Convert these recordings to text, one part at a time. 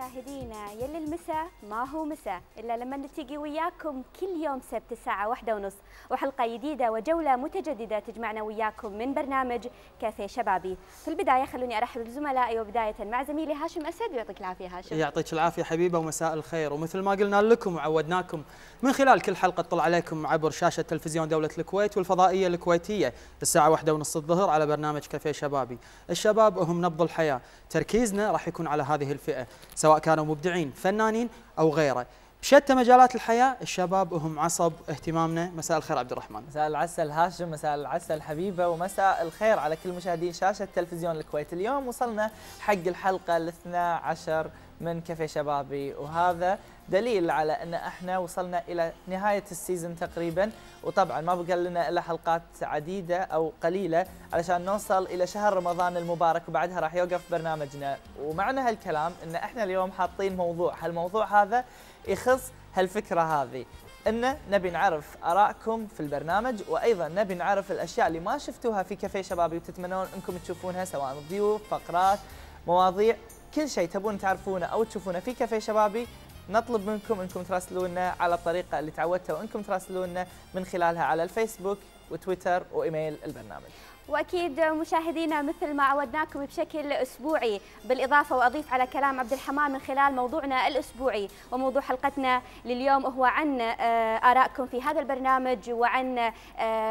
مشاهدينا يلي المساء ما هو مساء إلا لما نلتقي وياكم كل يوم سبت الساعة 1:30 وحلقة جديدة وجولة متجددة تجمعنا وياكم من برنامج كافيه شبابي. في البداية خلوني أرحب بزملائي وبداية مع زميلي هاشم أسد ويعطيك العافية هاشم. يعطيك العافية حبيبة ومساء الخير. ومثل ما قلنا لكم وعودناكم من خلال كل حلقة تطل عليكم عبر شاشة تلفزيون دولة الكويت والفضائية الكويتية الساعة 1:30 الظهر على برنامج كافيه شبابي. الشباب هم نبض الحياة، تركيزنا راح يكون على هذه الفئة سواء كانوا مبدعين فنانين أو غيره بشتى مجالات الحياة. الشباب هم عصب اهتمامنا. مساء الخير عبد الرحمن. مساء العسل هاشم، مساء العسل حبيبة، ومساء الخير على كل مشاهدين شاشة تلفزيون الكويت. اليوم وصلنا حق الحلقة ال12 من كافيه شبابي، وهذا دليل على أن احنا وصلنا إلى نهاية السيزن تقريبا، وطبعا ما بقى لنا إلا حلقات عديدة أو قليلة علشان نوصل إلى شهر رمضان المبارك، وبعدها راح يوقف برنامجنا. ومعنى هالكلام أن احنا اليوم حاطين موضوع، هالموضوع هذا يخص هالفكرة هذه، إن نبي نعرف آرائكم في البرنامج، وأيضا نبي نعرف الأشياء اللي ما شفتوها في كافيه شبابي وتتمنون أنكم تشوفونها، سواء ضيوف، فقرات، مواضيع، كل شيء تبون تعرفونه أو تشوفونه في كافيه شبابي. نطلب منكم أنكم تراسلونا على الطريقة اللي تعودتوا أنكم تراسلونا من خلالها على الفيسبوك وتويتر وإيميل البرنامج. واكيد مشاهدينا مثل ما عودناكم بشكل اسبوعي، بالاضافه واضيف على كلام عبد الحمام من خلال موضوعنا الاسبوعي، وموضوع حلقتنا لليوم هو عن ارائكم في هذا البرنامج، وعن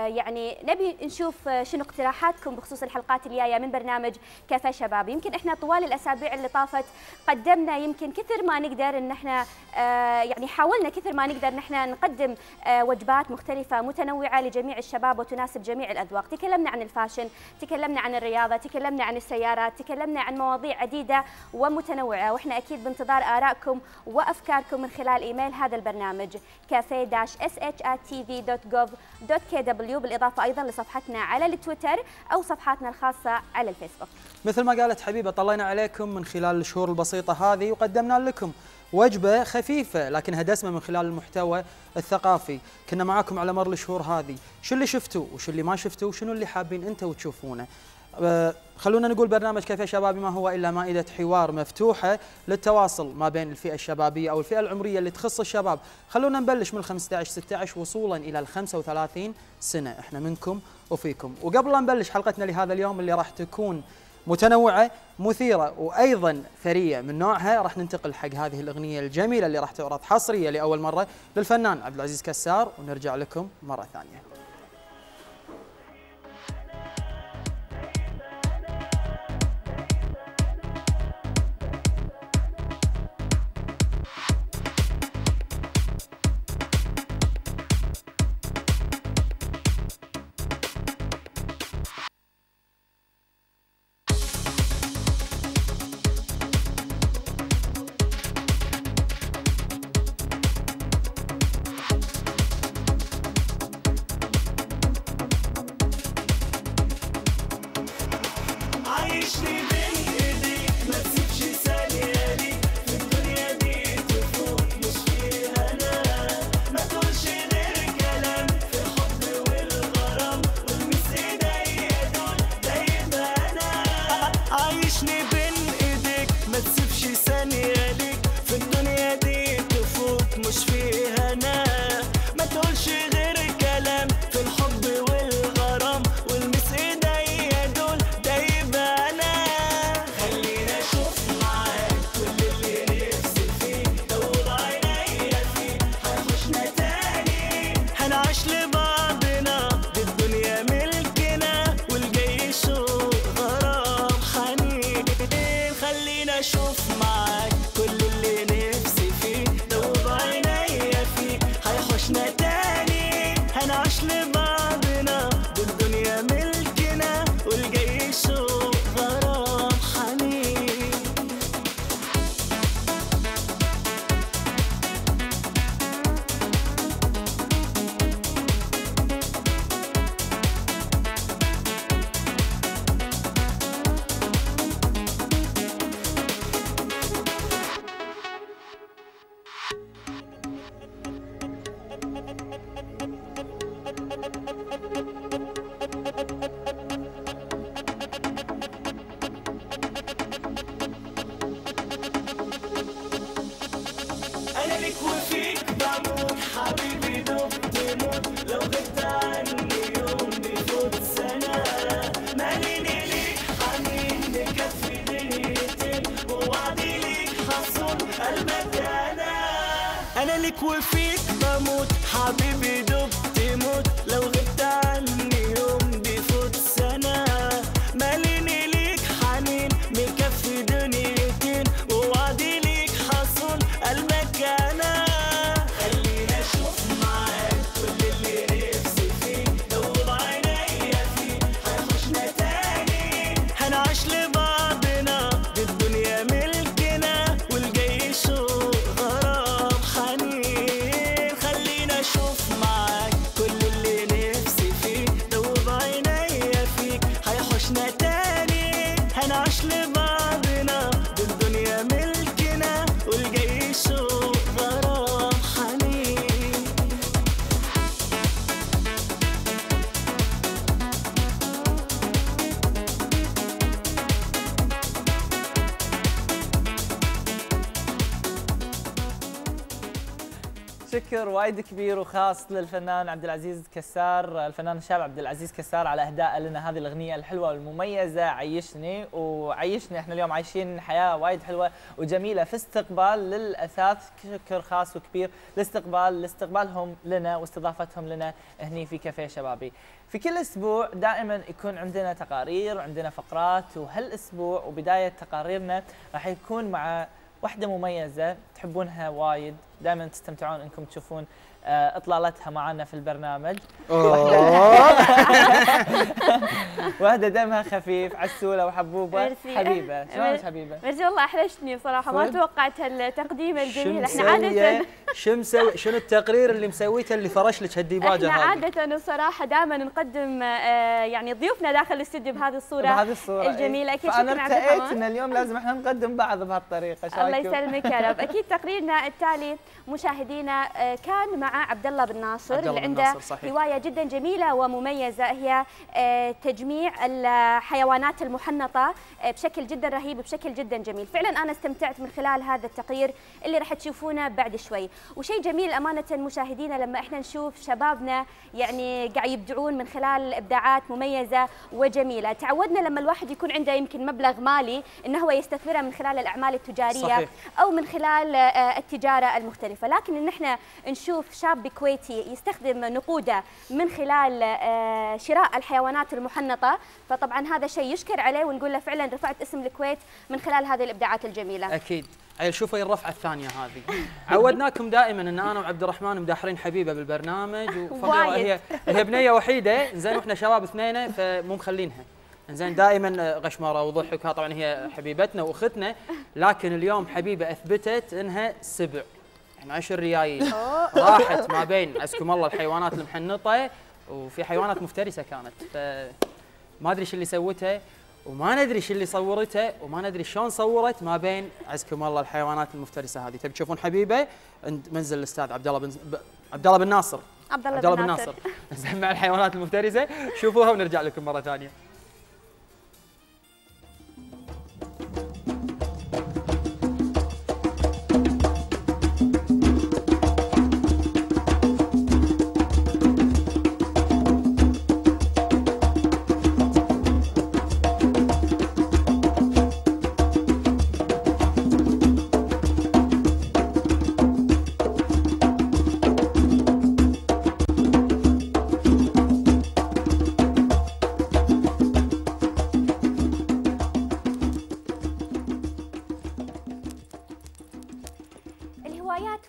يعني نبي نشوف شنو اقتراحاتكم بخصوص الحلقات الجايه من برنامج كافيه شباب. يمكن احنا طوال الاسابيع اللي طافت قدمنا يمكن كثر ما نقدر ان احنا يعني حاولنا كثر ما نقدر ان احنا نقدم وجبات مختلفه متنوعه لجميع الشباب وتناسب جميع الاذواق. تكلمنا عن الفاشن، تكلمنا عن الرياضة، تكلمنا عن السيارات، تكلمنا عن مواضيع عديدة ومتنوعة، واحنا أكيد بانتظار آرائكم وأفكاركم من خلال إيميل هذا البرنامج cafe-sh@tv.gov.kw، بالإضافة أيضا لصفحتنا على التويتر أو صفحاتنا الخاصة على الفيسبوك. مثل ما قالت حبيبة، طلينا عليكم من خلال الشهور البسيطة هذه وقدمنا لكم وجبة خفيفة لكنها دسمة من خلال المحتوى الثقافي. كنا معاكم على مر الشهور هذه، شو اللي شفتوا وشو اللي ما شفتوا وشنو اللي حابين انتم تشوفونه. خلونا نقول برنامج كافيه شبابي ما هو إلا مائدة حوار مفتوحة للتواصل ما بين الفئة الشبابية أو الفئة العمرية اللي تخص الشباب. خلونا نبلش من 15-16 وصولا إلى 35 سنة، احنا منكم وفيكم. وقبل لا نبلش حلقتنا لهذا اليوم اللي راح تكون متنوعة مثيرة وأيضا ثرية من نوعها، راح ننتقل حق هذه الأغنية الجميلة اللي راح تعرض حصرية لأول مرة للفنان عبد العزيز كسار، ونرجع لكم مرة ثانية. مالك وفيك بموت حبيبي دبت موت لو غبت عني يوم بيفوت سنة ماليني ليك حنين مكفي دنيتين ووعدي ليك حصل قلبك أنا خلينا أشوف معاك كل اللي نفسي فيه دوب عينيا فيه هيخشنا تاني هنعيش لبعضنا دي الدنيا ملكنا والجاي شوق غرام حنين خلينا أشوف معاك كل اللي نفسي فيه دوب عينيا فيك هيحوشنا تاني هنعيش لبعضنا دي الدنيا ملكنا والجاي شوق غرام حنين شكر وايد كبير وخاص للفنان عبد العزيز كسار، الفنان الشاب عبد العزيز كسار على اهدائه لنا هذه الاغنيه الحلوه والمميزه عيشني وعيشني. احنا اليوم عايشين حياه وايد حلوه وجميله في استقبال للاثاث. شكر خاص وكبير لاستقبالهم لنا واستضافتهم لنا هني في كافيه شبابي. في كل اسبوع دائما يكون عندنا تقارير وعندنا فقرات، وهالاسبوع وبدايه تقاريرنا راح يكون مع واحدة مميزة تحبونها وايد، دائما تستمتعون انكم تشوفون اطلالتها معنا في البرنامج. واحدة دمها خفيف، عسولة وحبوبة، حبيبة. شلونك حبيبة؟ ميرسي والله احرجتني صراحة، ما توقعت التقديمة الجميلة. احنا عادة شنو التقرير اللي مسويته اللي فرش لك هالديباجة هذه؟ احنا عادة الصراحة دائما نقدم يعني ضيوفنا داخل الاستوديو بهذه الصورة الجميلة. اكيد شكرا عبد الرحمن. انا ارتأيت ان اليوم لازم احنا نقدم بعض بهالطريقة. الله يسلمك يا رب. اكيد تقريرنا التالي مشاهدينا كان مع عبد الله بن ناصر اللي عنده هواية جدا جميلة ومميزة، هي تجميع الحيوانات المحنطة بشكل جدا رهيب وبشكل جدا جميل. فعلا انا استمتعت من خلال هذا التقرير اللي راح تشوفونه بعد شوي. وشيء جميل امانة مشاهدينا لما احنا نشوف شبابنا يعني قاعد يبدعون من خلال ابداعات مميزة وجميلة. تعودنا لما الواحد يكون عنده يمكن مبلغ مالي انه هو يستثمره من خلال الاعمال التجارية صحيح. او من خلال التجارة المختلفة، لكن ان احنا نشوف شاب كويتي يستخدم نقوده من خلال شراء الحيوانات المحنطة، فطبعا هذا شيء يشكر عليه ونقول له فعلا رفعت اسم الكويت من خلال هذه الابداعات الجميلة. اكيد. عيل شوفوا الرفعه الثانيه هذه. عودناكم دائما ان انا وعبد الرحمن مداحرين حبيبه بالبرنامج، وفقره هي بنيه وحيده زين، واحنا شباب اثنين فمو مخلينها زين، دائما غشمره وضحك. طبعا هي حبيبتنا واختنا، لكن اليوم حبيبه اثبتت انها سبع، يعني 10 ريايل راحت ما بين عزكم الله الحيوانات المحنطه، وفي حيوانات مفترسه كانت، فما ادري ايش اللي سوتها وما ندري ايش اللي صورته وما ندري شلون صورت ما بين عزكم الله الحيوانات المفترسه هذه. تبي تشوفون حبيبه عند منزل الاستاذ عبد الله بن ناصر. عبد الله بن ناصر زين مع الحيوانات المفترسه، شوفوها ونرجع لكم مره ثانيه.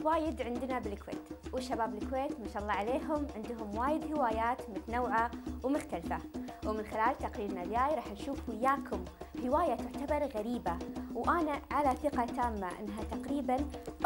وايد عندنا بالكويت، وشباب الكويت ما شاء الله عليهم عندهم وايد هوايات متنوعة ومختلفة. ومن خلال تقريرنا الجاي راح نشوف وياكم هواية تعتبر غريبة، وأنا على ثقة تامة أنها تقريبا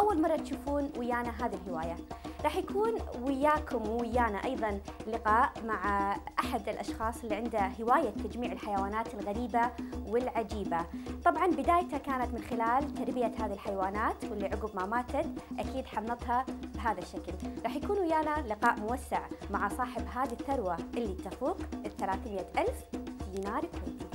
أول مرة تشوفون ويانا هذه الهواية. راح يكون وياكم ويانا أيضا لقاء مع أحد الأشخاص اللي عنده هواية تجميع الحيوانات الغريبة والعجيبة. طبعا بدايته كانت من خلال تربية هذه الحيوانات، واللي عقب ما ماتت أكيد حنطها بهذا الشكل. راح يكون ويانا لقاء موسع مع صاحب هذه الثروة اللي تفوق 300,000 دينار كويتي.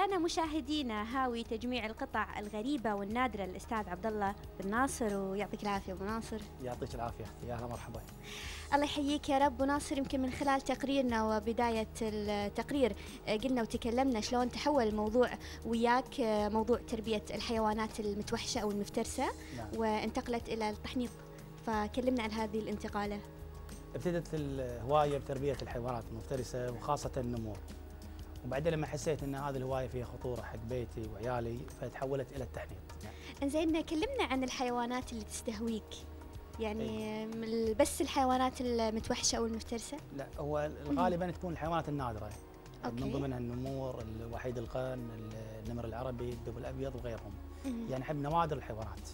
لقاءنا مشاهدينا هاوي تجميع القطع الغريبة والنادرة للأستاذ عبد الله بن ناصر، ويعطيك العافية أبو ناصر. يعطيك العافية أختي، يا هلا مرحبا. الله يحييك يا رب. أبو ناصر، يمكن من خلال تقريرنا وبداية التقرير قلنا وتكلمنا شلون تحول الموضوع وياك، موضوع تربية الحيوانات المتوحشة أو المفترسة. نعم. وانتقلت إلى التحنيط، فكلمنا عن هذه الانتقالة. ابتدت الهواية بتربية الحيوانات المفترسة وخاصة النمور، وبعدين لما حسيت أن هذه الهواية فيها خطورة حق بيتي وعيالي فتحولت إلى التحنيط. انزين، كلمنا عن الحيوانات اللي تستهويك، يعني بس الحيوانات المتوحشة أو المفترسة؟ لا، هو غالبا تكون الحيوانات النادرة. أوكي. من ضمنها النمور، الوحيد القرن، النمر العربي، الدب الأبيض وغيرهم. يعني نحب نوادر الحيوانات.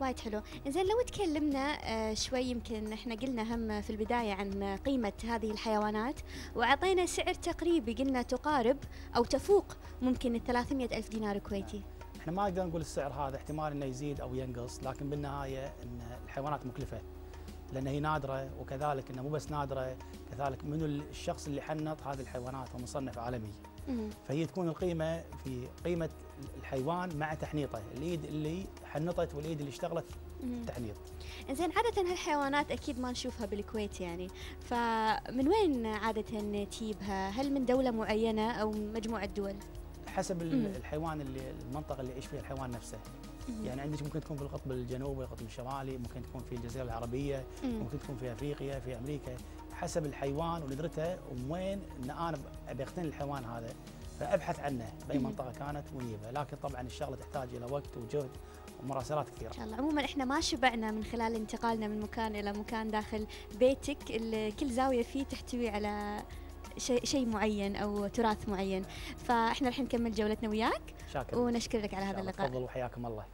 وايد حلو. إنزين، لو تكلمنا شوي، يمكن احنا قلنا هم في البداية عن قيمة هذه الحيوانات وأعطينا سعر تقريبي، قلنا تقارب أو تفوق ممكن 300 ألف دينار كويتي. احنا ما نقدر نقول السعر هذا، احتمال انه يزيد او ينقص، لكن بالنهايه ان الحيوانات مكلفه لان هي نادره، وكذلك انه مو بس نادره، كذلك منو الشخص اللي حنط هذه الحيوانات ومصنف عالمي. فهي تكون القيمه في قيمه الحيوان مع تحنيطه، اليد اللي حنطت واليد اللي اشتغلت التحنيط. زين، عادة هالحيوانات أكيد ما نشوفها بالكويت يعني، فمن وين عادة تجيبها؟ هل من دولة معينة أو مجموعة دول؟ حسب الحيوان المنطقه اللي يعيش فيها الحيوان نفسه. يعني عندك ممكن تكون في القطب الجنوبي، القطب الشمالي، ممكن تكون في الجزيره العربيه، ممكن تكون في افريقيا، في امريكا، حسب الحيوان وندرته وين ان انا ابي اقتني الحيوان هذا فابحث عنه باي منطقه كانت ونجيبه، لكن طبعا الشغله تحتاج الى وقت وجهد ومراسلات كثيره. ان شاء الله. عموما احنا ما شبعنا من خلال انتقالنا من مكان الى مكان داخل بيتك، اللي كل زاويه فيه تحتوي على شيء معين او تراث معين، فاحنا الحين نكمل جولتنا وياك. شاكر. ونشكر لك على هذا اللقاء. تفضل وحياكم الله.